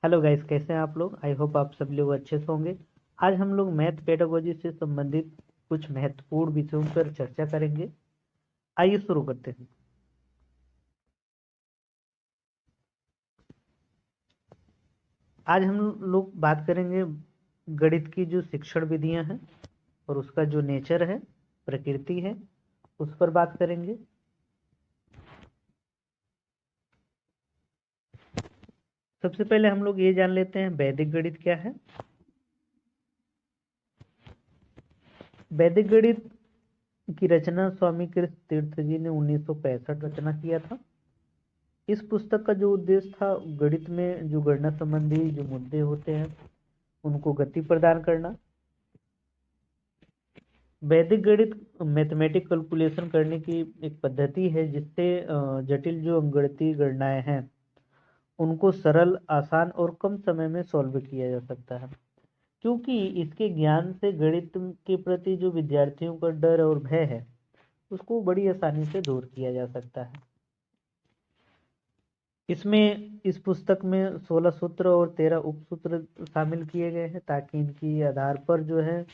Hello guys, कैसे हैं आप लोग। आई होप आप सब लोग अच्छे से होंगे। आज हम लोग मैथ पेडागोजी से संबंधित कुछ महत्वपूर्ण विषयों पर चर्चा करेंगे। आइए शुरू करते हैं। आज हम लोग बात करेंगे गणित की जो शिक्षण विधियां हैं और उसका जो नेचर है, प्रकृति है, उस पर बात करेंगे। सबसे पहले हम लोग ये जान लेते हैं वैदिक गणित क्या है। वैदिक गणित की रचना स्वामी कृष्ण तीर्थ जी ने 1965 रचना किया था। इस पुस्तक का जो उद्देश्य था, गणित में जो गणना संबंधी जो मुद्दे होते हैं उनको गति प्रदान करना। वैदिक गणित मैथमेटिक कैलकुलेशन करने की एक पद्धति है जिससे जटिल जो अंकगणितीय गणनाएं हैं उनको सरल, आसान और कम समय में सॉल्व किया जा सकता है। क्योंकि इसके ज्ञान से गणित के प्रति जो विद्यार्थियों का डर और भय है उसको बड़ी आसानी से दूर किया जा सकता है। इसमें इस पुस्तक में 16 सूत्र और 13 उपसूत्र शामिल किए गए हैं ताकि इनकी आधार पर जो है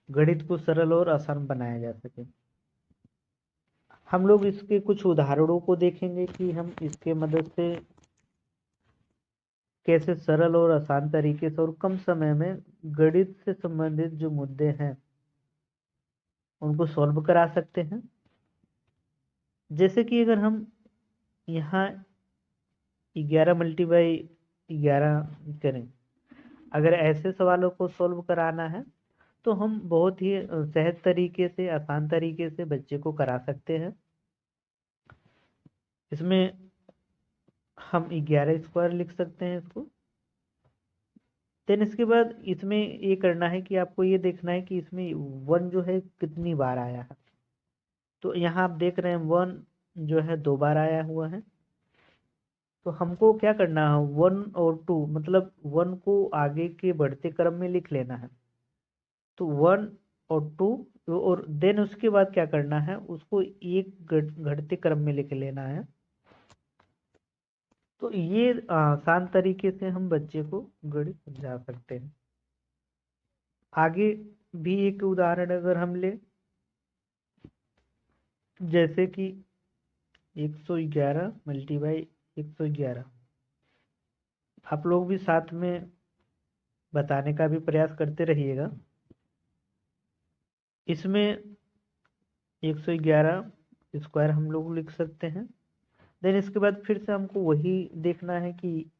गणित को सरल और आसान बनाया जा सके। हम लोग इसके कुछ उदाहरणों को देखेंगे कि हम इसके मदद से कैसे सरल और आसान तरीके से और कम समय में गणित से संबंधित जो मुद्दे हैं उनको सॉल्व करा सकते हैं। जैसे कि अगर हम यहाँ 11 मल्टीप्लाई 11 करें, अगर ऐसे सवालों को सॉल्व कराना है तो हम बहुत ही सहज तरीके से, आसान तरीके से बच्चे को करा सकते हैं। इसमें हम 11 स्क्वायर लिख सकते हैं इसको। देन इसके बाद इसमें ये करना है कि आपको ये देखना है कि इसमें 1 जो है कितनी बार आया है। तो यहाँ आप देख रहे हैं 1 जो है 2 बार आया हुआ है। तो हमको क्या करना है, 1 और 2 मतलब 1 को आगे के बढ़ते क्रम में लिख लेना है। तो 1 और 2 और देन उसके बाद क्या करना है, उसको एक घटते क्रम में लिख लेना है। तो ये आसान तरीके से हम बच्चे को गणित समझा सकते हैं। आगे भी एक उदाहरण अगर हम ले, जैसे कि 111 मल्टीप्लाई 111, आप लोग भी साथ में बताने का भी प्रयास करते रहिएगा। इसमें 111 स्क्वायर हम लोग लिख सकते हैं। देन इसके बाद फिर से हमको वही देखना है कि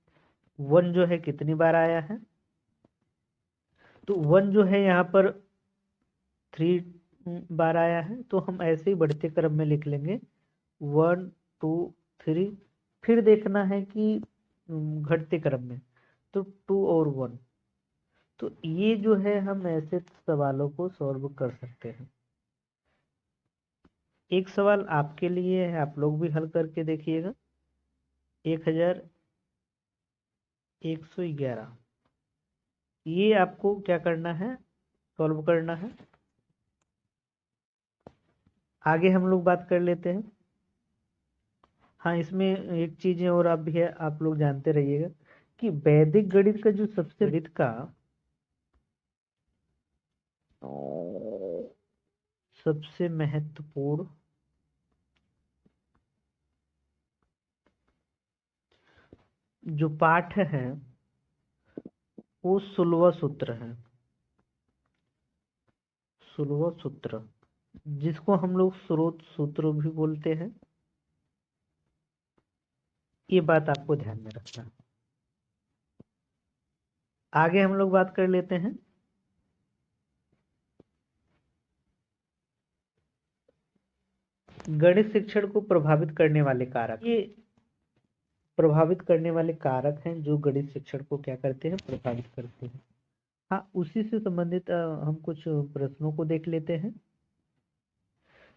1 जो है कितनी बार आया है। तो 1 जो है यहाँ पर 3 बार आया है। तो हम ऐसे ही बढ़ते क्रम में लिख लेंगे 1 2 3। फिर देखना है कि घटते क्रम में, तो 2 और 1। तो ये जो है हम ऐसे सवालों को सॉल्व कर सकते हैं। एक सवाल आपके लिए है, आप लोग भी हल करके देखिएगा। 1111, ये आपको क्या करना है, सॉल्व करना है। आगे हम लोग बात कर लेते हैं। हाँ, इसमें एक चीज और आप भी है, आप लोग जानते रहिएगा कि वैदिक गणित का जो सबसे गणित का सबसे महत्वपूर्ण जो पाठ है वो 16वां सूत्र है। 16वां सूत्र, जिसको हम लोग स्रोत सूत्र भी बोलते हैं। ये बात आपको ध्यान में रखना है। आगे हम लोग बात कर लेते हैं गणित शिक्षण को प्रभावित करने वाले कारक। ये प्रभावित करने वाले कारक हैं जो गणित शिक्षण को क्या करते हैं, प्रभावित करते हैं। हाँ, उसी से संबंधित हम कुछ प्रश्नों को देख लेते हैं।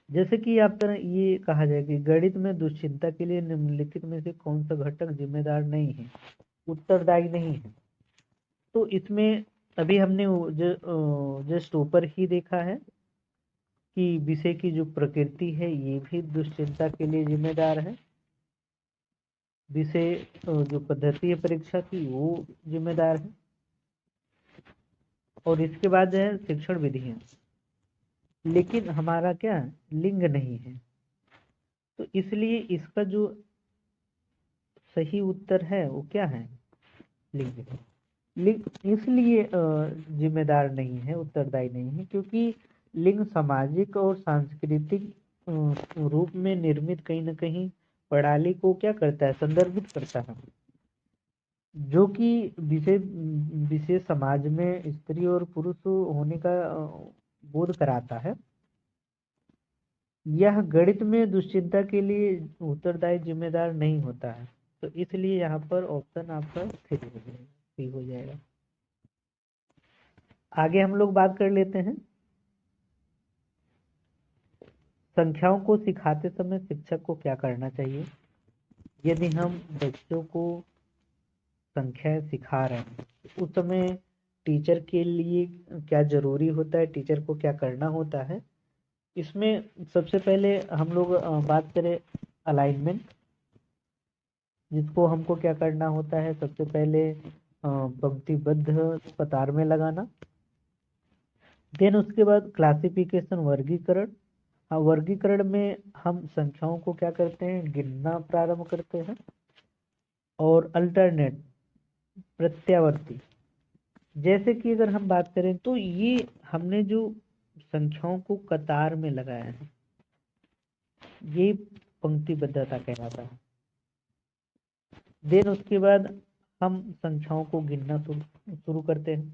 जैसे कि आप तरह ये कहा जाए कि गणित में दुश्चिंता के लिए निम्नलिखित में से कौन सा घटक जिम्मेदार नहीं है, उत्तरदायी नहीं है। तो इसमें अभी हमने जस्ट ऊपर ही देखा है कि विषय की जो प्रकृति है ये भी दुश्चिंता के लिए जिम्मेदार है। विषय जो पद्धति है परीक्षा की वो जिम्मेदार है, और इसके बाद है शिक्षण विधियां। लेकिन हमारा क्या लिंग नहीं है, तो इसलिए इसका जो सही उत्तर है वो क्या है, लिंग है। लिंग इसलिए जिम्मेदार नहीं है, उत्तरदायी नहीं है, क्योंकि लिंग सामाजिक और सांस्कृतिक रूप में निर्मित कहीं ना कहीं प्रणाली को क्या करता है, संदर्भित करता है, जो कि विशेष समाज में स्त्री और पुरुष होने का बोध कराता है। यह गणित में दुश्चिंता के लिए उत्तरदायी जिम्मेदार नहीं होता है, तो इसलिए यहाँ पर ऑप्शन आपका सही हो जाएगा। आगे हम लोग बात कर लेते हैं, संख्याओं को सिखाते समय शिक्षक को क्या करना चाहिए। यदि हम बच्चों को संख्या सिखा रहे हैं उस समय टीचर के लिए क्या जरूरी होता है, टीचर को क्या करना होता है। इसमें सबसे पहले हम लोग बात करें अलाइनमेंट, जिसको हमको क्या करना होता है, सबसे पहले पंक्तिबद्ध कतार में लगाना। देन उसके बाद क्लासिफिकेशन, वर्गीकरण। हाँ, वर्गीकरण में हम संख्याओं को क्या करते हैं, गिनना प्रारंभ करते हैं। और अल्टरनेट, प्रत्यावर्ती, जैसे कि अगर हम बात करें तो ये हमने जो संख्याओं को कतार में लगाया है ये पंक्तिबद्धता कहलाता है। देन उसके बाद हम संख्याओं को गिनना शुरू करते हैं,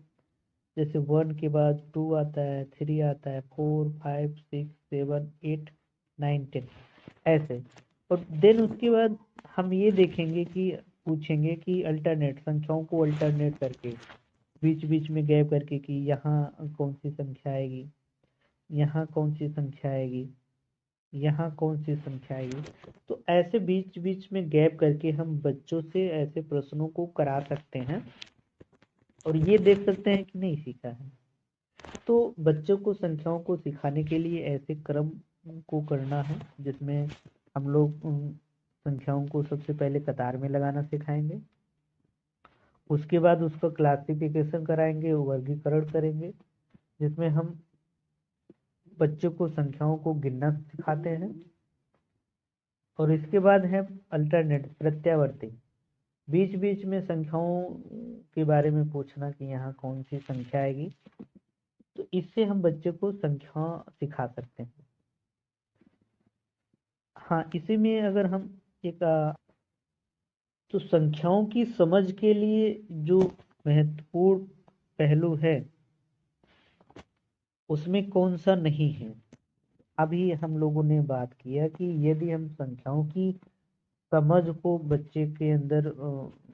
जैसे 1 के बाद 2 आता है, 3 आता है, 4, 5, 6, 7, 8, 9, 10 ऐसे। और देन उसके बाद हम ये देखेंगे कि पूछेंगे कि अल्टरनेट, संख्याओं को अल्टरनेट करके बीच बीच में गैप करके कि यहाँ कौन सी संख्या आएगी, यहाँ कौन सी संख्या आएगी, यहाँ कौन सी संख्या आएगी। तो ऐसे बीच बीच में गैप करके हम बच्चों से ऐसे प्रश्नों को करा सकते हैं और ये देख सकते हैं कि नहीं सीखा है। तो बच्चों को संख्याओं को सिखाने के लिए ऐसे क्रम को करना है जिसमें हम लोग संख्याओं को सबसे पहले कतार में लगाना सिखाएंगे, उसके बाद उसका क्लासिफिकेशन कराएंगे, वर्गीकरण करेंगे, जिसमें हम बच्चों को संख्याओं को गिनना सिखाते हैं। और इसके बाद है अल्टरनेट, प्रत्यावर्ती, बीच बीच में संख्याओं के बारे में पूछना कि यहाँ कौन सी संख्या आएगी। तो इससे हम बच्चे को संख्या सिखा सकते हैं। हाँ, इसी में अगर हम एक तो संख्याओं की समझ के लिए जो महत्वपूर्ण पहलू है उसमें कौन सा नहीं है। अभी हम लोगों ने बात किया कि यदि हम संख्याओं की समझ को बच्चे के अंदर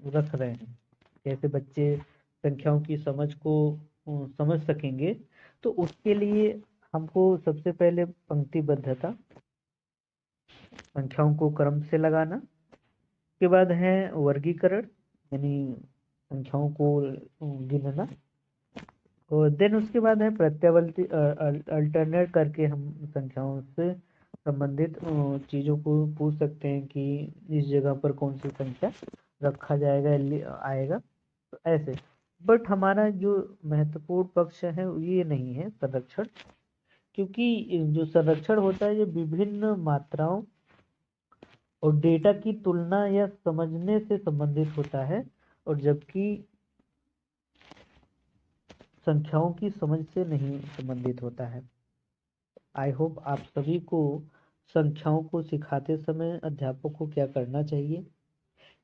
रख रहे हैं, कैसे बच्चे संख्याओं की समझ को समझ सकेंगे, तो उसके लिए हमको सबसे पहले पंक्तिबद्धता, संख्याओं को क्रम से लगाना, के बाद है वर्गीकरण यानी संख्याओं को गिनना, और देन उसके बाद है प्रत्यावर्ती, अल्टरनेट करके हम संख्याओं से संबंधित चीज़ों को पूछ सकते हैं कि इस जगह पर कौन सी संख्या रखा जाएगा आएगा, तो ऐसे। बट हमारा जो महत्वपूर्ण पक्ष है ये नहीं है संरक्षण, क्योंकि जो संरक्षण होता है ये विभिन्न मात्राओं और डेटा की तुलना या समझने से संबंधित होता है, और जबकि संख्याओं की समझ से नहीं संबंधित होता है। आई होप आप सभी को संख्याओं को सिखाते समय अध्यापक को क्या करना चाहिए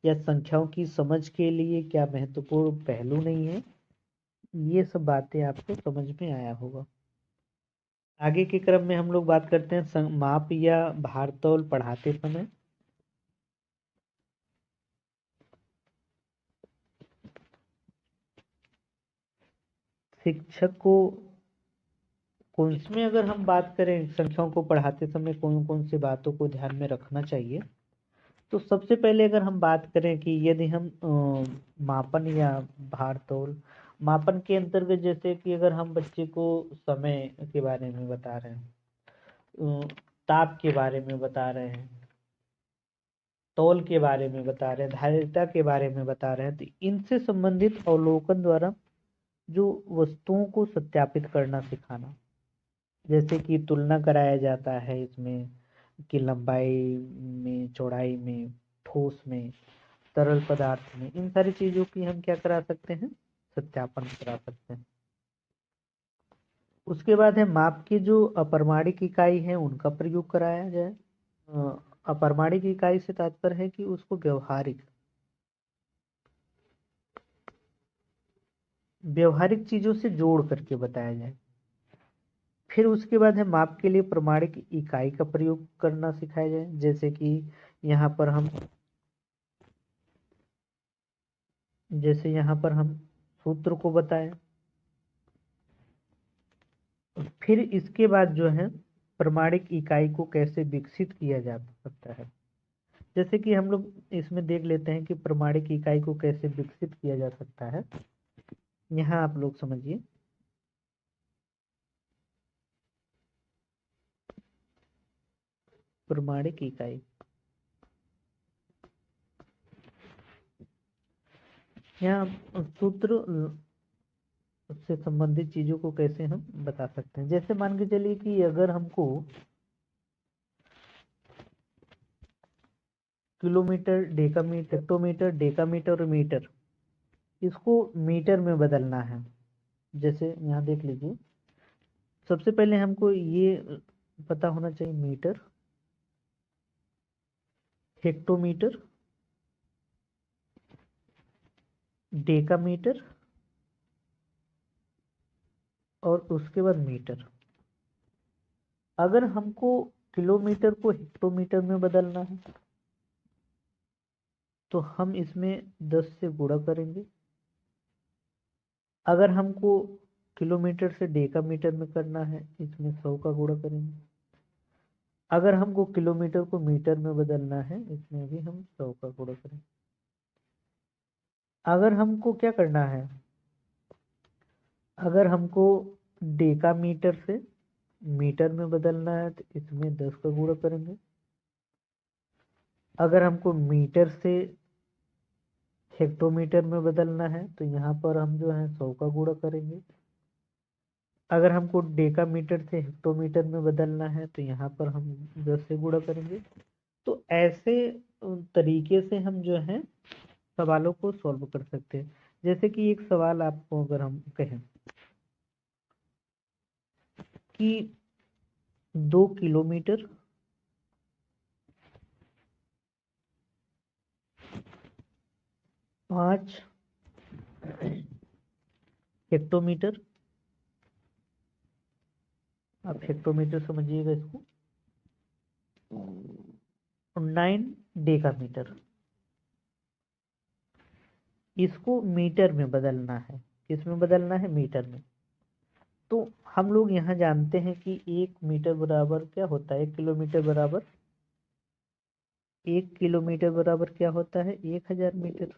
या संख्याओं की समझ के लिए क्या महत्वपूर्ण पहलू नहीं है, ये सब बातें आपको समझ में आया होगा। आगे के क्रम में हम लोग बात करते हैं माप या भारतोल पढ़ाते समय। शिक्षक को कौन इसमें अगर हम बात करें संख्याओं को पढ़ाते समय कौन कौन सी बातों को ध्यान में रखना चाहिए, तो सबसे पहले अगर हम बात करें कि यदि हम मापन या भारतोल, मापन के अंतर्गत जैसे कि अगर हम बच्चे को समय के बारे में बता रहे हैं, ताप के बारे में बता रहे हैं, तौल के बारे में बता रहे हैं, धारिता के बारे में बता रहे हैं, तो इनसे संबंधित अवलोकन द्वारा जो वस्तुओं को सत्यापित करना सिखाना, जैसे कि तुलना कराया जाता है इसमें कि लंबाई में, चौड़ाई में, ठोस में, तरल पदार्थ में, इन सारी चीजों की हम क्या करा सकते हैं, सत्यापन करा सकते हैं। उसके बाद है माप की जो अपरमाणिक इकाई है उनका प्रयोग कराया जाए। अपरमाणिक इकाई से तात्पर्य है कि उसको व्यवहारिक चीजों से जोड़ करके बताया जाए। फिर उसके बाद है माप के लिए प्रमाणिक इकाई का प्रयोग करना सिखाया जाए, जैसे कि यहाँ पर हम सूत्र को बताएं। फिर इसके बाद जो है प्रमाणिक इकाई को कैसे विकसित किया जा सकता है, जैसे कि हम लोग इसमें देख लेते हैं कि प्रमाणिक इकाई को कैसे विकसित किया जा सकता है। यहाँ आप लोग समझिए, प्रमाणिक इकाई यहाँ सूत्र से संबंधित चीजों को कैसे हम बता सकते हैं। जैसे मान के चलिए कि अगर हमको किलोमीटर, डेकामीटर, हेक्टोमीटर, डेकामीटर और मीटर, इसको मीटर में बदलना है। जैसे यहाँ देख लीजिए, सबसे पहले हमको ये पता होना चाहिए मीटर, हेक्टोमीटर, डेकामीटर और उसके बाद मीटर। अगर हमको किलोमीटर को हेक्टोमीटर में बदलना है तो हम इसमें 10 से गुणा करेंगे। अगर हमको किलोमीटर से डेकामीटर में करना है, इसमें 100 का गुणा करेंगे। अगर हमको किलोमीटर को मीटर में बदलना है, इसमें भी हम 100 का गुणा करेंगे। अगर हमको क्या करना है, अगर हमको डेकामीटर से मीटर में बदलना है तो इसमें 10 का गुणा करेंगे। अगर हमको मीटर से हेक्टोमीटर में बदलना है तो यहाँ पर हम जो है 100 का गुणा करेंगे। अगर हमको डेकामीटर से हेक्टोमीटर में बदलना है तो यहाँ पर हम 10 से गुणा करेंगे। तो ऐसे तरीके से हम जो है सवालों को सॉल्व कर सकते हैं। जैसे कि एक सवाल आपको अगर हम कहें कि 2 किलोमीटर 5 हेक्टोमीटर, आप हेक्टोमीटर समझिएगा इसको, 9 डेकामीटर, इसको मीटर में बदलना है। किस में बदलना है, मीटर में। तो हम लोग यहाँ जानते हैं कि 1 मीटर बराबर क्या होता है, 1 किलोमीटर बराबर, 1 किलोमीटर बराबर क्या होता है, 1000 मीटर।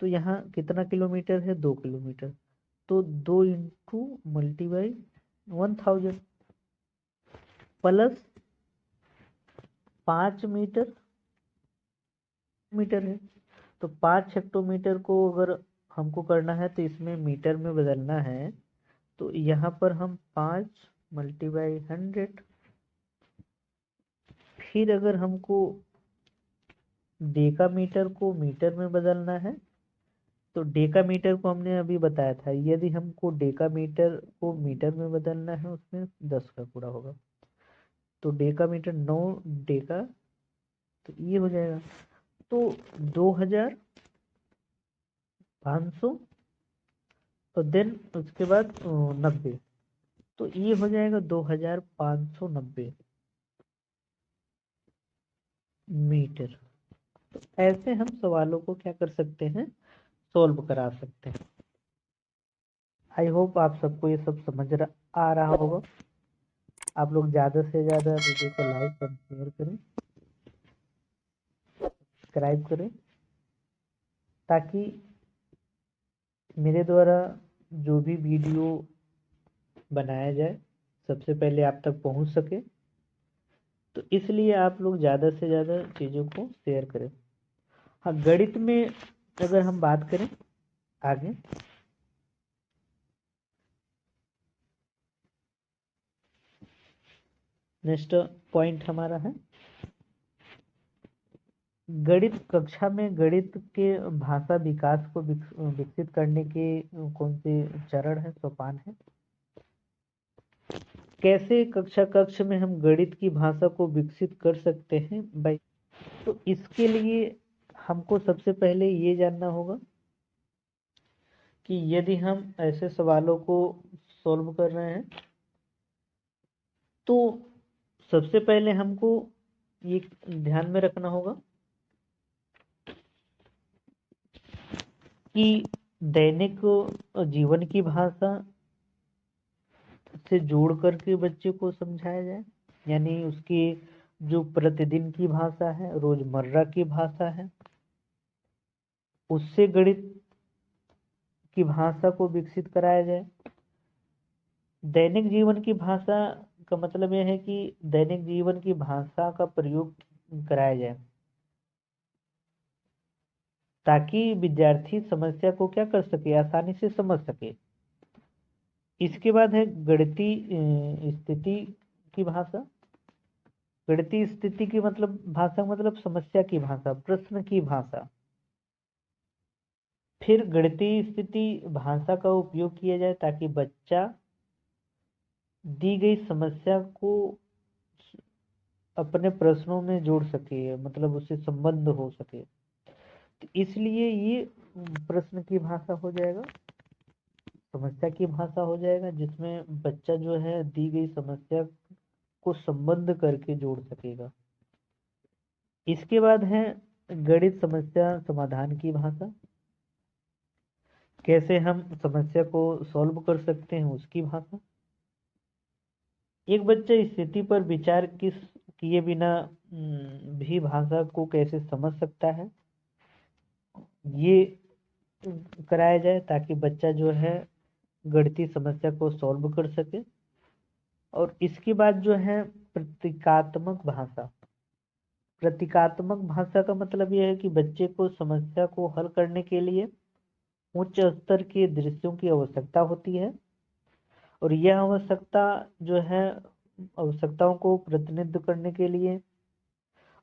तो यहाँ कितना किलोमीटर है, 2 किलोमीटर। तो 2 इंटू मल्टीबाई 1000 प्लस 5 मीटर है। तो 5 हेक्टोमीटर को अगर हमको करना है तो इसमें मीटर में बदलना है, तो यहाँ पर हम 5 मल्टीबाई 100। फिर अगर हमको डेकामीटर को मीटर में बदलना है तो डेकामीटर को हमने अभी बताया था, यदि हमको डेकामीटर को मीटर में बदलना है उसमें 10 का गुणा होगा। तो डेकामीटर 9 डेका, तो ये हो जाएगा तो 2500 और देन उसके बाद 90, तो ये हो जाएगा 2590 मीटर। तो ऐसे हम सवालों को क्या कर सकते हैं, सॉल्व करा सकते हैं। आई होप आप सबको ये सब आ रहा होगा। आप लोग ज़्यादा से ज़्यादा वीडियो को लाइक और शेयर करें, सब्सक्राइब करें, ताकि मेरे द्वारा जो भी वीडियो बनाया जाए सबसे पहले आप तक पहुंच सके। तो इसलिए आप लोग ज़्यादा से ज़्यादा चीज़ों को शेयर करें। हाँ, गणित में अगर हम बात करें आगे, नेक्स्ट पॉइंट हमारा है गणित कक्षा में गणित के भाषा विकास को विकसित करने के कौन से चरण है, सोपान है। कैसे कक्ष में हम गणित की भाषा को विकसित कर सकते हैं भाई। तो इसके लिए हमको सबसे पहले ये जानना होगा कि यदि हम ऐसे सवालों को सॉल्व कर रहे हैं तो सबसे पहले हमको ये ध्यान में रखना होगा कि दैनिक जीवन की भाषा से जोड़ करके बच्चे को समझाया जाए, यानी उसकी जो प्रतिदिन की भाषा है, रोजमर्रा की भाषा है, उससे गणित की भाषा को विकसित कराया जाए। दैनिक जीवन की भाषा का मतलब यह है कि दैनिक जीवन की भाषा का प्रयोग कराया जाए ताकि विद्यार्थी समस्या को क्या कर सके, आसानी से समझ सके। इसके बाद है गणितीय स्थिति की भाषा। गणितीय स्थिति की मतलब भाषा मतलब समस्या की भाषा, प्रश्न की भाषा। फिर गणितीय स्थिति भाषा का उपयोग किया जाए ताकि बच्चा दी गई समस्या को अपने प्रश्नों में जोड़ सके, मतलब उससे संबंध हो सके। तो इसलिए ये प्रश्न की भाषा हो जाएगा, समस्या की भाषा हो जाएगा, जिसमें बच्चा जो है दी गई समस्या को संबंध करके जोड़ सकेगा। इसके बाद है गणित समस्या समाधान की भाषा। कैसे हम समस्या को सॉल्व कर सकते हैं उसकी भाषा। एक बच्चा स्थिति पर विचार किए बिना भी भाषा को कैसे समझ सकता है, ये कराया जाए ताकि बच्चा जो है गणितीय समस्या को सॉल्व कर सके। और इसके बाद जो है प्रतीकात्मक भाषा। प्रतीकात्मक भाषा का मतलब यह है कि बच्चे को समस्या को हल करने के लिए उच्च स्तर के दृश्यों की आवश्यकता होती है और यह आवश्यकता जो है आवश्यकताओं को प्रतिनिधित्व करने के लिए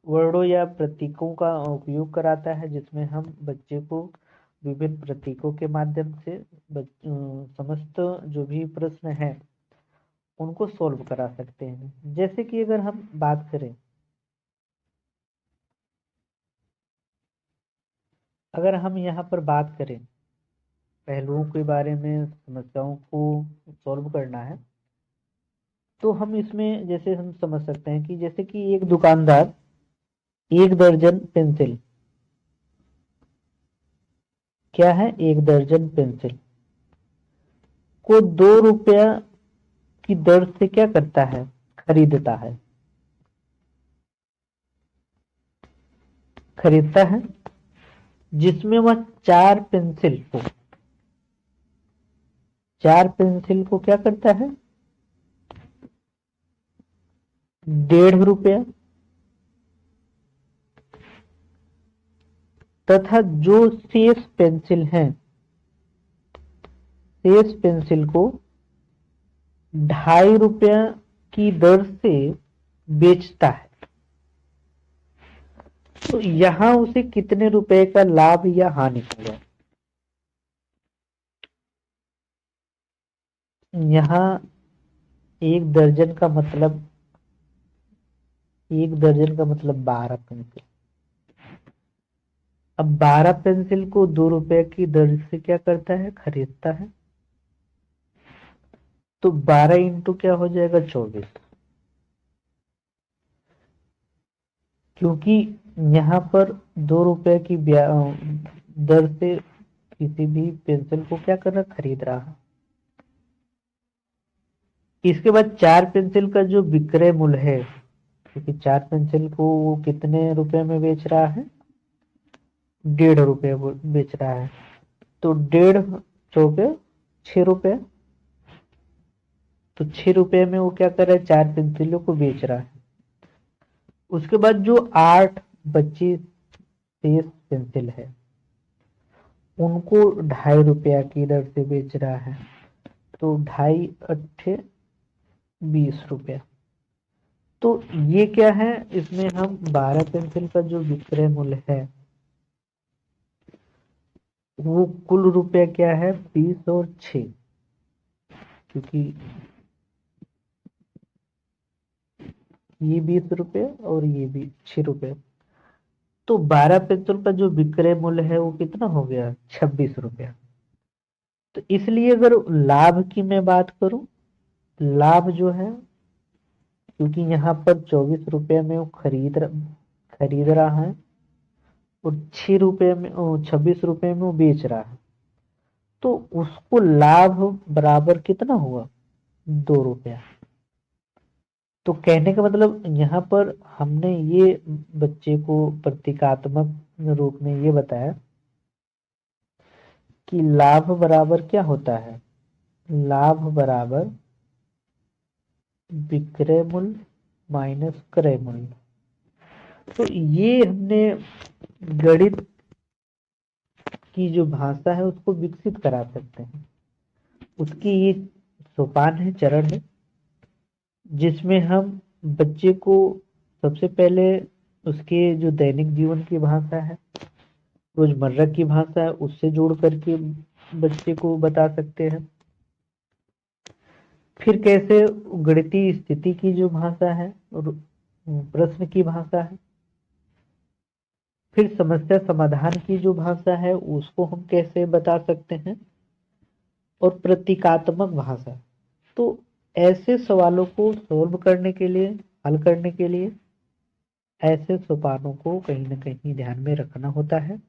वर्णों या प्रतीकों का उपयोग कराता है, जिसमें हम बच्चे को विभिन्न प्रतीकों के माध्यम से समस्त जो भी प्रश्न है उनको सॉल्व करा सकते हैं। जैसे कि अगर हम बात करें, अगर हम यहाँ पर बात करें पहलुओं के बारे में, समस्याओं को सॉल्व करना है, तो हम इसमें जैसे हम समझ सकते हैं कि जैसे कि एक दुकानदार 1 दर्जन पेंसिल, क्या है 1 दर्जन पेंसिल को 2 रुपया की दर से क्या करता है, खरीदता है, खरीदता है, जिसमें वह 4 पेंसिल को क्या करता है, 1.5 रुपया, तथा जो शेष पेंसिल है, शेष पेंसिल को 2.5 रुपया की दर से बेचता है। तो यहां उसे कितने रुपए का लाभ या हानि हुआ। यहाँ 1 दर्जन का मतलब 12 पेंसिल। अब 12 पेंसिल को 2 रुपए की दर से क्या करता है, खरीदता है। तो 12 इंटू क्या हो जाएगा, 24। क्योंकि यहाँ पर 2 रुपए की दर से किसी भी पेंसिल को क्या कर रहा, खरीद रहा है। इसके बाद 4 पेंसिल का जो विक्रय मूल्य है, क्योंकि 4 पेंसिल को वो कितने रुपए में बेच रहा है, 1.5 रुपए बेच रहा है। तो 1.5 चौके 6 रुपए, तो 6 रुपए में वो क्या कर रहा है, 4 पेंसिलों को बेच रहा है। उसके बाद जो 8 बची शेष पेंसिल है उनको 2.5 रुपया की दर से बेच रहा है। तो 2.5 × 8 = 20 रुपया। तो ये क्या है, इसमें हम 12 पेंसिल का जो विक्रय मूल्य है वो कुल रुपया क्या है, 20 और 6, क्योंकि ये 20 रुपये और ये भी 6 रुपये। तो 12 पेंसिल का जो विक्रय मूल्य है वो कितना हो गया, 26 रुपया। तो इसलिए अगर लाभ की मैं बात करूं, लाभ जो है, क्योंकि यहाँ पर 24 रुपये में वो खरीद रहा है और 6 रुपये में 26 रुपये में वो बेच रहा है, तो उसको लाभ बराबर कितना हुआ, 2 रुपया। तो कहने का मतलब यहाँ पर हमने ये बच्चे को प्रतीकात्मक रूप में ये बताया कि लाभ बराबर क्या होता है, लाभ बराबर विक्रय मूल्य माइनस क्रय मूल्य। तो ये हमने गणित की जो भाषा है उसको विकसित करा सकते हैं। उसकी ये सोपान है, चरण है, जिसमें हम बच्चे को सबसे पहले उसके जो दैनिक जीवन की भाषा है, रोजमर्रा की भाषा है, उससे जोड़ करके बच्चे को बता सकते हैं। फिर कैसे गणितीय स्थिति की जो भाषा है और प्रश्न की भाषा है, फिर समस्या समाधान की जो भाषा है उसको हम कैसे बता सकते हैं, और प्रतीकात्मक भाषा। तो ऐसे सवालों को सोल्व करने के लिए, हल करने के लिए ऐसे सोपानों को कहीं ना कहीं ध्यान में रखना होता है।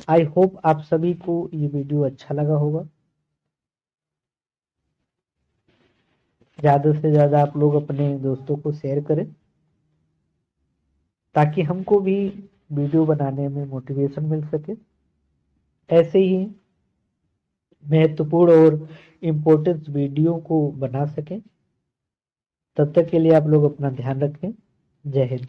आई होप आप सभी को ये वीडियो अच्छा लगा होगा। ज़्यादा से ज़्यादा आप लोग अपने दोस्तों को शेयर करें ताकि हमको भी वीडियो बनाने में मोटिवेशन मिल सके। ऐसे ही महत्वपूर्ण और इम्पोर्टेंट वीडियो को बना सकें। तब तक के लिए आप लोग अपना ध्यान रखें। जय हिंद।